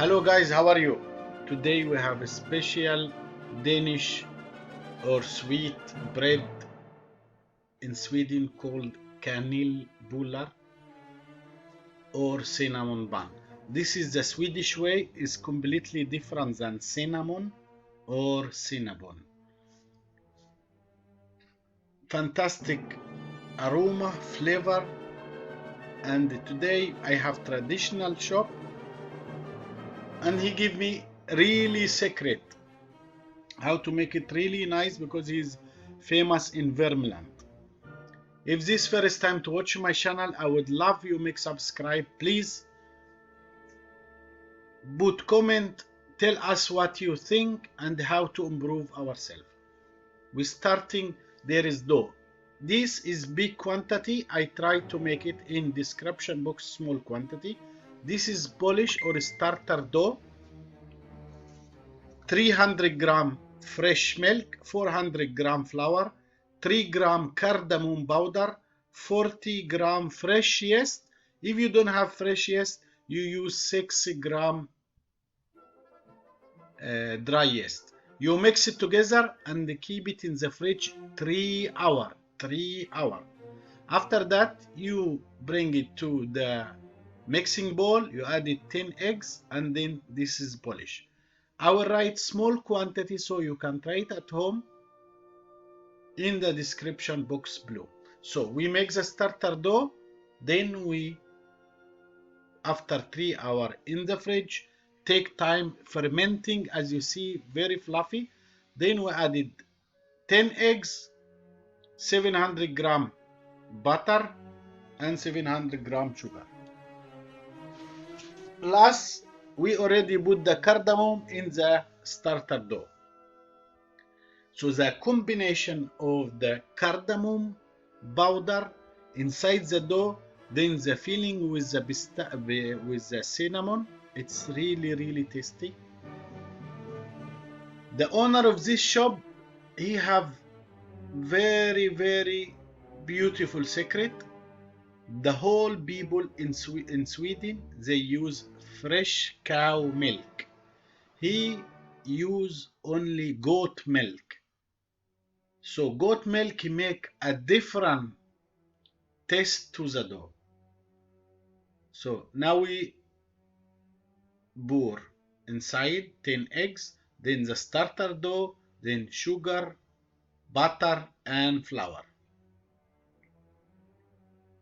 Hello guys, how are you? Today we have a special Danish or sweet bread in Sweden called Kanelbullar or cinnamon bun. This is the Swedish way, is completely different than cinnamon or cinnamon. Fantastic aroma, flavor, and today I have traditional shop and he give me really secret how to make it really nice because he's famous in Vermland. If this first time to watch my channel, I would love you make subscribe. Please put comment, tell us what you think and how to improve ourselves. We starting, there is dough. This is big quantity. I try to make it in description box small quantity. This is polish or starter dough. 300 gram fresh milk, 400 gram flour, 3 gram cardamom powder, 40 gram fresh yeast. If you don't have fresh yeast, you use 6 gram dry yeast. You mix it together and keep it in the fridge 3 hours. 3 hours. After that, you bring it to the mixing bowl. You add it 10 eggs and then this is polish. I will write small quantity so you can try it at home in the description box below. So we make the starter dough, then we, after 3 hours in the fridge, take time fermenting. As you see, very fluffy. Then we added 10 eggs, 700 gram butter and 700 gram sugar. Plus we already put the cardamom in the starter dough. So the combination of the cardamom powder inside the dough, then the filling with the cinnamon, it's really tasty. The owner of this shop, he have very beautiful secret. The whole people in Sweden, they use fresh cow milk. He use only goat milk. So goat milk make a different taste to the dough. So now we pour inside 10 eggs, then the starter dough, then sugar, butter and flour.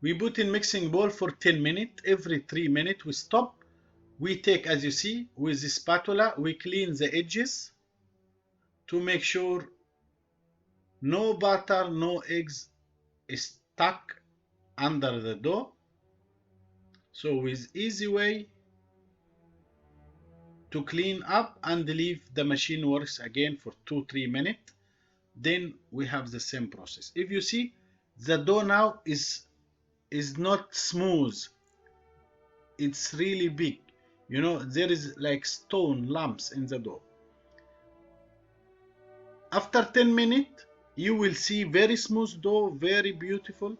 We put in mixing bowl for 10 minutes. Every 3 minutes we stop. We take, as you see, with the spatula, we clean the edges to make sure no butter, no eggs is stuck under the dough. So with easy way to clean up and leave the machine works again for 2-3 minutes. Then we have the same process. If you see, the dough now is not smooth. It's really big. You know, there is like stone lumps in the dough. After 10 minutes, you will see very smooth dough, very beautiful.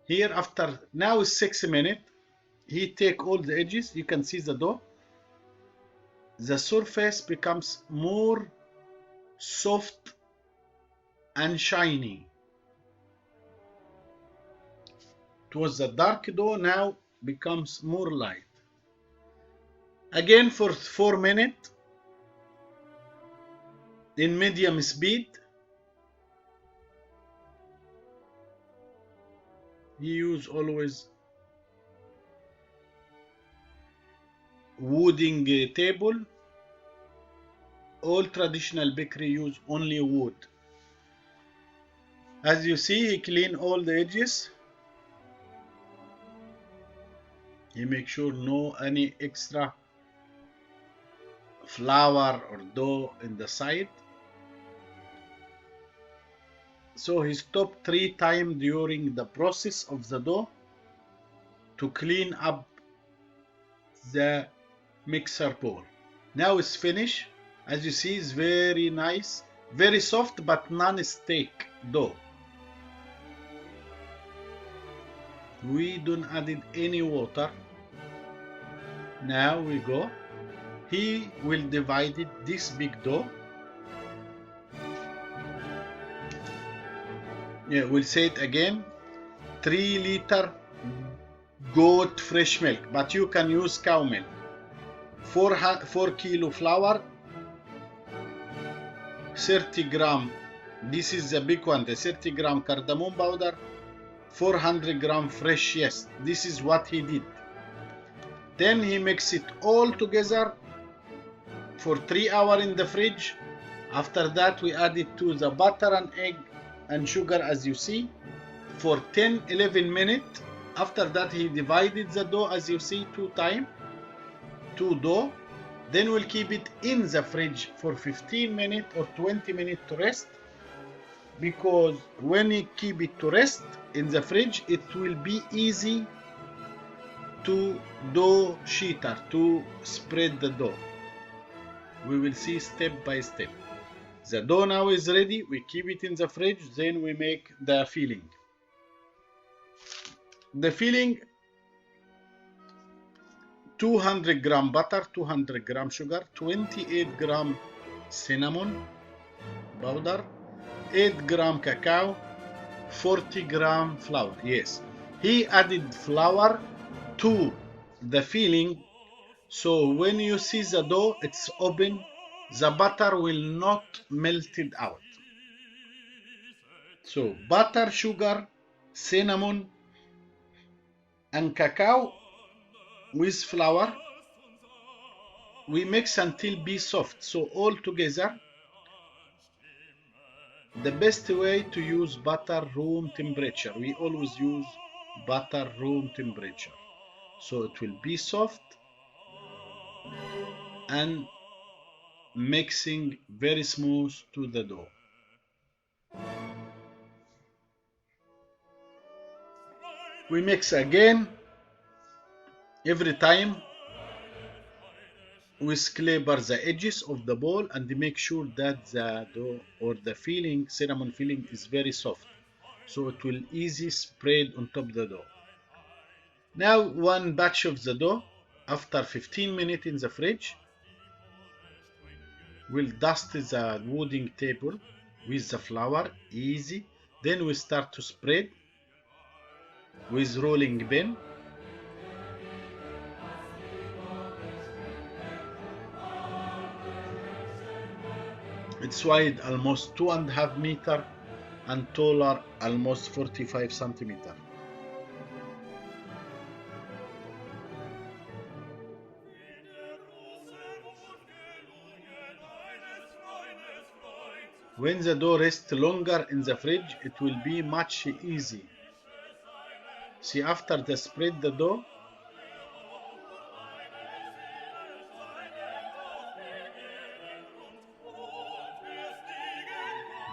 Here after, now is 6 minutes. He take all the edges. You can see the dough. The surface becomes more soft and shiny. It was the dark dough, now becomes more light. Again for 4 minutes in medium speed. He use always wooden table. All traditional bakery use only wood. As you see, he clean all the edges. He make sure no any extra flour or dough in the side. So he stopped 3 times during the process of the dough to clean up the mixer bowl. Now it's finished. As you see, it's very nice, very soft but non-stick dough. We don't added any water. Now we go. He will divide it, this big dough. Yeah, we'll say it again. 3 liter goat fresh milk, but you can use cow milk. 4 kilo flour, 30 gram, this is the big one, the 30 gram cardamom powder, 400 gram fresh yeast. This is what he did. Then he mixed it all together for 3 hours in the fridge. After that we add it to the butter and egg and sugar, as you see, for 10-11 minutes. After that he divided the dough, as you see, 2 times, 2 dough. Then we'll keep it in the fridge for 15 minutes or 20 minutes to rest, because when you keep it to rest in the fridge, it will be easy to dough sheeter, to spread the dough. We will see step by step. The dough now is ready. We keep it in the fridge. Then we make the filling. The filling: 200 gram butter, 200 gram sugar, 28 gram cinnamon powder, 8 gram cacao, 40 gram flour. Yes, he added flour to the filling, so when you see the dough, it's open, the butter will not melt it out. So butter, sugar, cinnamon and cacao with flour, we mix until be soft. So all together, the best way to use butter room temperature. We always use butter room temperature, so it will be soft and mixing very smooth to the dough. We mix again. Every time we scraper the edges of the bowl and make sure that the dough or the filling, cinnamon filling, is very soft, so it will easy spread on top of the dough. Now one batch of the dough, after 15 minutes in the fridge, we'll dust the wooden table with the flour, easy. Then we start to spread with rolling pin. It's wide almost 2.5 meters and taller almost 45 centimeters. When the dough rests longer in the fridge, it will be much easy. See, after the spread the dough,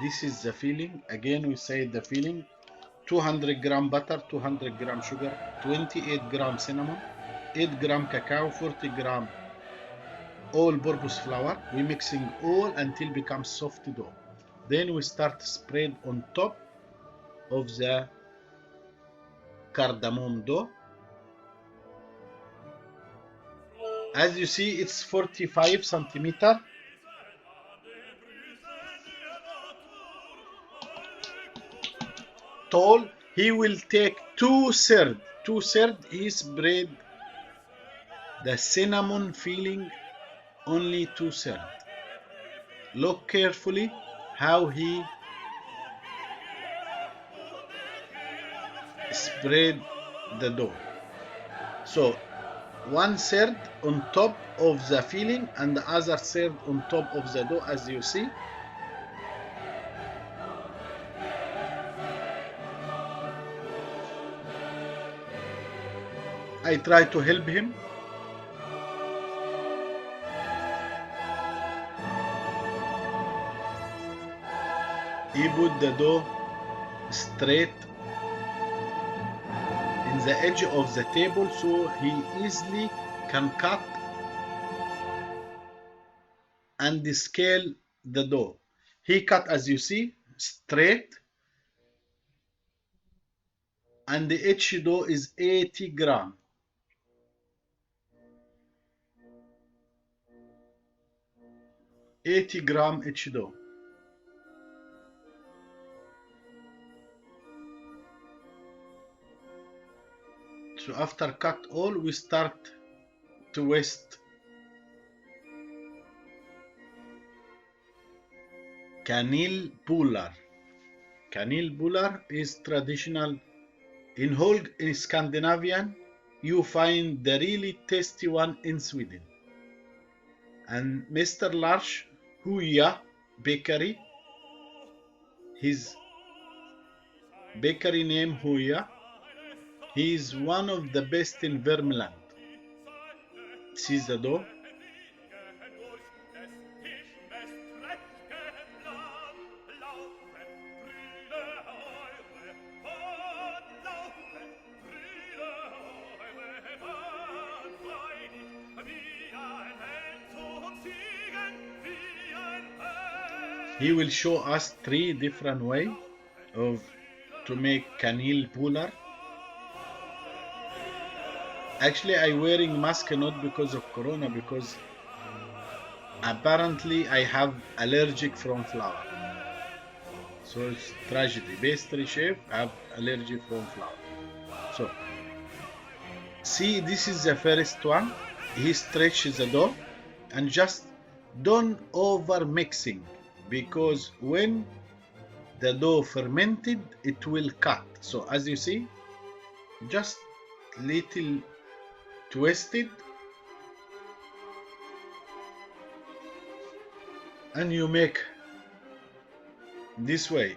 this is the filling. Again we say the filling: 200 gram butter, 200 gram sugar, 28 gram cinnamon, 8 gram cacao, 40 gram all-purpose flour. We mixing all until becomes soft dough. Then we start spread on top of the cardamom dough. As you see, it's 45 centimeters. Tall. He will take 2/3. He spread the cinnamon filling only 2/3. Look carefully how he spread the dough. So 1/3 on top of the filling and the other third on top of the dough, as you see. I try to help him. He put the dough straight in the edge of the table so he easily can cut and scale the dough. He cut, as you see, straight, and the each dough is 80 gram. 80 gram each dough. So after cut all, we start to twist Kanelbullar. Kanelbullar is traditional in whole in Scandinavian. You find the really tasty one in Sweden. And Mr. Lars Huya Bakery, his bakery name Huya, he is one of the best in Vermland. See the dough? He will show us 3 different ways to make Kanelbullar. Actually, I wearing mask not because of corona, because apparently I have allergic from flour. So it's tragedy. Pastry chef have allergy from flour. So see, this is the first one. He stretches the dough and just don't over mixing, because when the dough fermented it will cut. So as you see, just little twisted, and you make this way.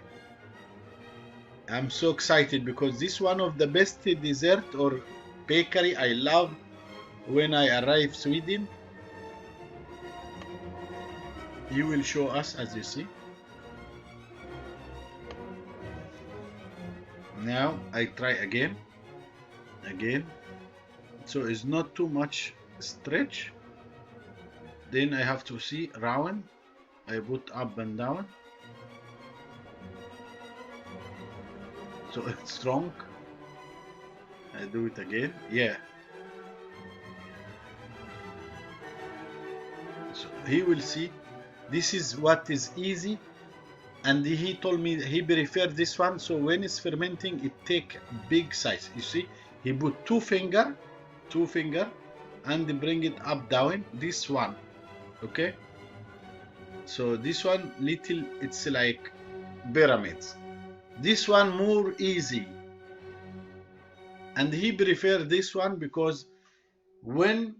I'm so excited because this is one of the best dessert or bakery I love when I arrive Sweden. He will show us, as you see. Now I try again. So it's not too much stretch. Then I have to see round. I put up and down. So it's strong. I do it again. Yeah. So he will see. This is what is easy. And he told me he preferred this one. So when it's fermenting, it take big size. You see, he put two finger, and bring it up down. This one, okay. So this one little, it's like pyramids. This one more easy, and he preferred this one because when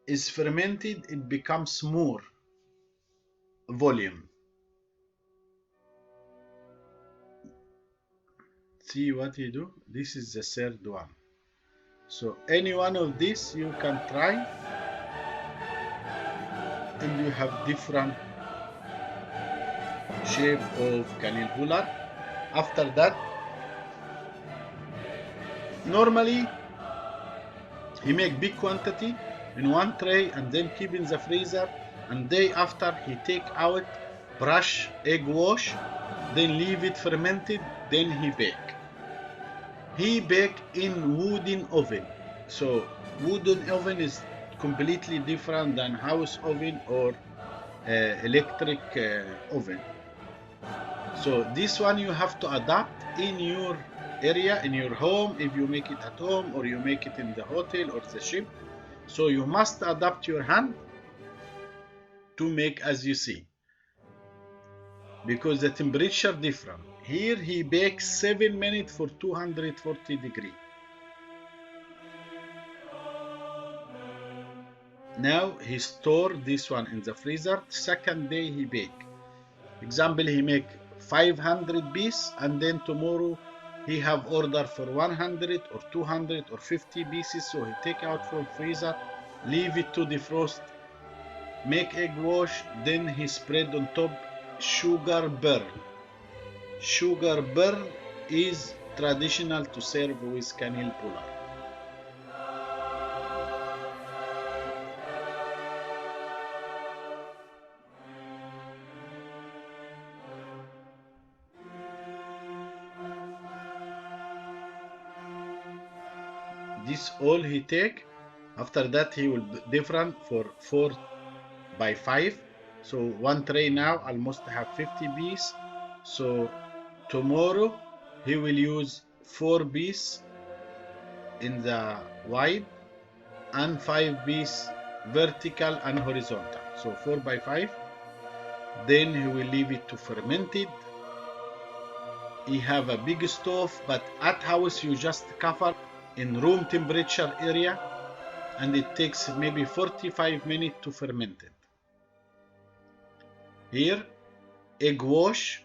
it's fermented, it becomes more volume. See what he do? This is the third one. So any one of these you can try, and you have different shape of Kanelbullar. After that, normally he make big quantity in one tray and then keep in the freezer, and day after he take out, brush, egg wash, then leave it fermented, then he bake. He bake in wooden oven. So wooden oven is completely different than house oven or electric oven. So this one you have to adapt in your area, in your home, if you make it at home or you make it in the hotel or the ship. So you must adapt your hand to make as you see, because the temperature different. Here he bakes 7 minutes for 240 degrees. Now he store this one in the freezer. Second day he bake. Example, he make 500 pieces, and then tomorrow he have order for 100 or 200 or 50 pieces. So he take out from freezer, leave it to defrost, make egg wash, then he spread on top sugar burr. Sugar burr is traditional to serve with Kanelbullar. This all he take. After that he will different for 4 by 5. So one tray now almost have 50 piece. So tomorrow he will use 4 piece in the wide and 5 piece vertical and horizontal. So 4 by 5. Then he will leave it to ferment it. He have a big stove, but at house you just cover in room temperature area, and it takes maybe 45 minutes to ferment it. Here, egg wash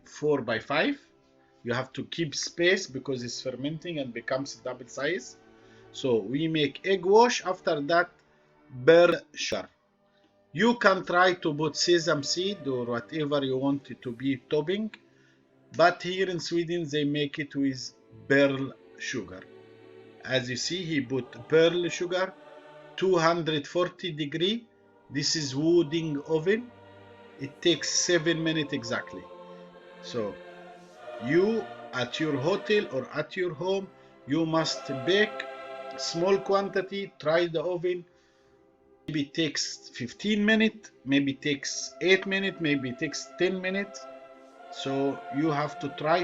4 by 5. You have to keep space because it's fermenting and becomes double size. So we make egg wash. After that, burn sugar. You can try to put sesame seed or whatever you want it to be topping, but here in Sweden they make it with pearl sugar. As you see, he put pearl sugar, 240 degree. This is wooden oven. It takes 7 minutes exactly. So you at your hotel or at your home, you must bake small quantity, try the oven. Maybe it takes 15 minutes, maybe it takes 8 minutes, maybe it takes 10 minutes. So you have to try